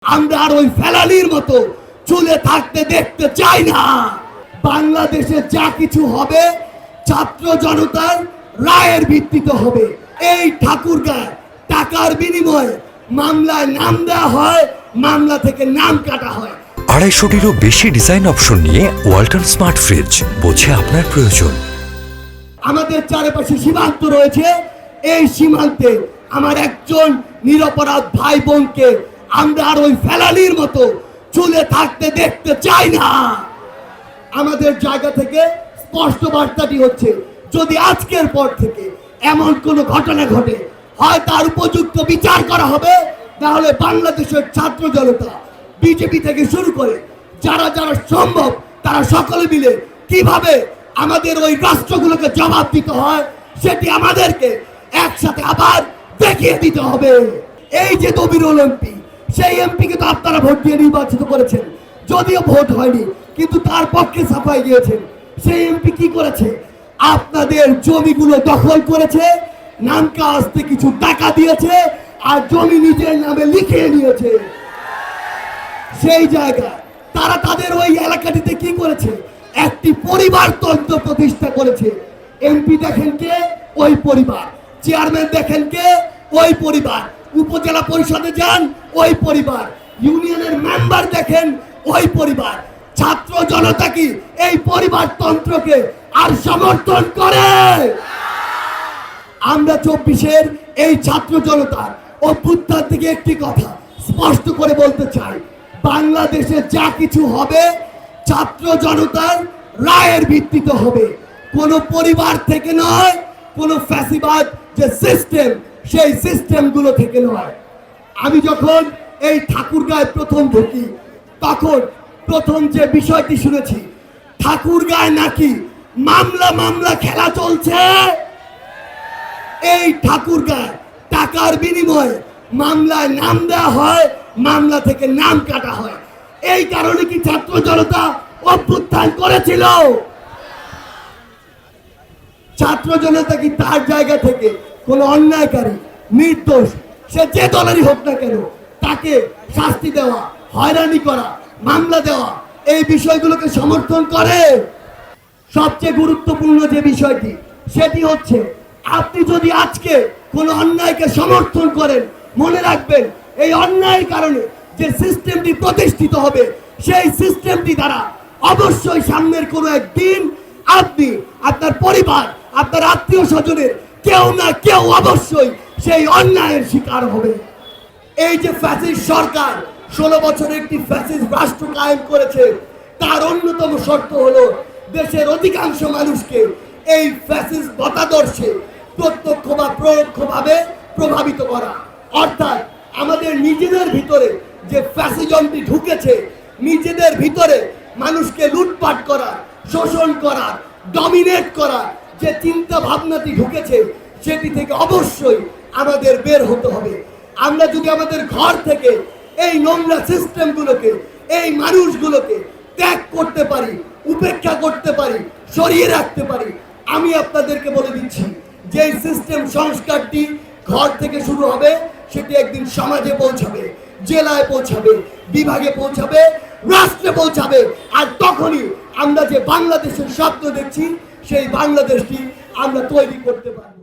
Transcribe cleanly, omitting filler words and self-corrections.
আমরা আর ওই ফেলানির মতো চুলে থাকতে দেখতে চাই না। বাংলাদেশে যা কিছু হবে ছাত্র জনতার রায়ের ভিত্তিতে হবে। এই ঠাকুরগাঁয় টাকার বিনিময়ে মামলায় নাম দেওয়া হয়, মামলা থেকে নাম কাটা হয়। 250-টিরও বেশি ডিজাইন অপশন নিয়ে ওয়ালটন স্মার্ট ফ্রিজ, বোঝে আপনার প্রয়োজন। আমাদের চারপাশে সীমান্ত রয়েছে, এই সীমান্তে আমার একজন নিরপরাধ ভাই বোনকে আমরা আর ওই ফেলানির মতো চুলে থাকতে দেখতে চাই না। আমাদের জায়গা থেকে স্পষ্ট বার্তাটি হচ্ছে, যদি আজকের পর থেকে এমন কোনো ঘটনা ঘটে, হয় তার উপযুক্ত বিচার করা হবে, তাহলে বাংলাদেশের ছাত্র জনতা বিজেপি থেকে শুরু করে যারা যারা সম্ভব তারা সকলে মিলে কিভাবে আমাদের ওই রাষ্ট্রগুলোকে জবাব দিতে হয় সেটি আমাদেরকে একসাথে আবার দেখিয়ে দিতে হবে। এই যে দবিরুল এমপি, সেই এমপিকে তো আপনারা ভোট দিয়ে নির্বাচিত করেছেন, যদিও ভোট হয়নি কিন্তু তার পক্ষে সাফাই গিয়েছেন। সেই এমপি কি করেছে? আপনাদের জমিগুলো দখল করেছে, নামকা আসতে কিছু টাকা দিয়েছে আর জমি নিজের নামে লিখিয়ে নিয়েছে। সেই জায়গায় তারা তাদের ওই এলাকাটিতে কি করেছে? একটি পরিবারতন্ত্র প্রতিষ্ঠা করেছে। এমপি দেখেন কে? ওই পরিবার। চেয়ারম্যান দেখেন কে? ওই পরিবার। উপজেলা পরিষদে যান, ওই পরিবার। ইউনিয়নের মেম্বার দেখেন, ওই পরিবার। ছাত্র জনতা কি এই পরিবারতন্ত্রকে আর সমর্থন করে? আমরা 24-এর এই ছাত্র জনতার অভ্যুত্থান থেকে একটি কথা স্পষ্ট করে বলতে চাই, বাংলাদেশে যা কিছু হবে ছাত্র জনতার রায়ের ভিত্তিতে হবে, কোনো পরিবার থেকে নয়, কোনো ফ্যাসিবাদ যে সিস্টেম সেই সিস্টেমগুলো থেকে নয়। আমি যখন এই ঠাকুরগাঁয় প্রথম ঢুকি, তখন প্রথম যে বিষয়টি শুনেছি, ঠাকুরগাঁয় নাকি মামলা খেলা চলছে। এই ঠাকুরগাঁয় টাকার বিনিময়ে মামলায় নাম দেওয়া হয়, মামলা থেকে নাম কাটা হয়। এই কারণে কি ছাত্র জনতা অভ্যুত্থান করেছিল? ছাত্র জনতা কি তার জায়গা থেকে কোনো অন্যায়কারী, নির্দোষ, সে যে দলেরই হোক না কেন, তাকে শাস্তি দেওয়া, হয়রানি করা, মামলা দেওয়া, এই বিষয়গুলোকে সমর্থন করে? সবচেয়ে গুরুত্বপূর্ণ যে বিষয়টি সেটি হচ্ছে, আপনি যদি আজকে কোনো অন্যায়কে সমর্থন করেন, মনে রাখবেন এই অন্যায়ের কারণে যে সিস্টেমটি প্রতিষ্ঠিত হবে, সেই সিস্টেমটি দ্বারা অবশ্যই সামনের কোনো একদিন আপনি, আপনার পরিবার, আপনার আত্মীয় স্বজনের কেউ না কেউ অবশ্যই সেই অন্যায়ের শিকার হবে। এই যে ফ্যাসিস্ট সরকার 16 বছরে একটি ফ্যাসিস্ট রাষ্ট্র কায়েম করেছে, তার অন্যতম শর্ত হলো দেশের অধিকাংশ মানুষকে এই ফ্যাসিস্ট মতাদর্শে প্রত্যক্ষ বা পরোক্ষভাবে প্রভাবিত করা। অর্থাৎ আমাদের নিজেদের ভিতরে যে ফ্যাসিজমটি ঢুকেছে, নিজেদের ভিতরে মানুষকে লুটপাট করা, শোষণ করা, ডমিনেট করা যে চিন্তা ভাবনাটি ঢুকেছে, সেটি থেকে অবশ্যই আমাদের বের হতে হবে। আমরা যদি আমাদের ঘর থেকে এই নোংরা সিস্টেমগুলোকে, এই মানুষগুলোকে ত্যাগ করতে পারি, উপেক্ষা করতে পারি, সরিয়ে রাখতে পারি, আমি আপনাদেরকে বলে দিচ্ছি যে সিস্টেম সংস্কারটি ঘর থেকে শুরু হবে, সেটি একদিন সমাজে পৌঁছাবে, জেলায় পৌঁছাবে, বিভাগে পৌঁছাবে, রাষ্ট্রে পৌঁছাবে। আর তখনই আমরা যে বাংলাদেশের স্বপ্ন দেখছি, সেই বাংলাদেশটি আমরা তৈরি করতে পারব।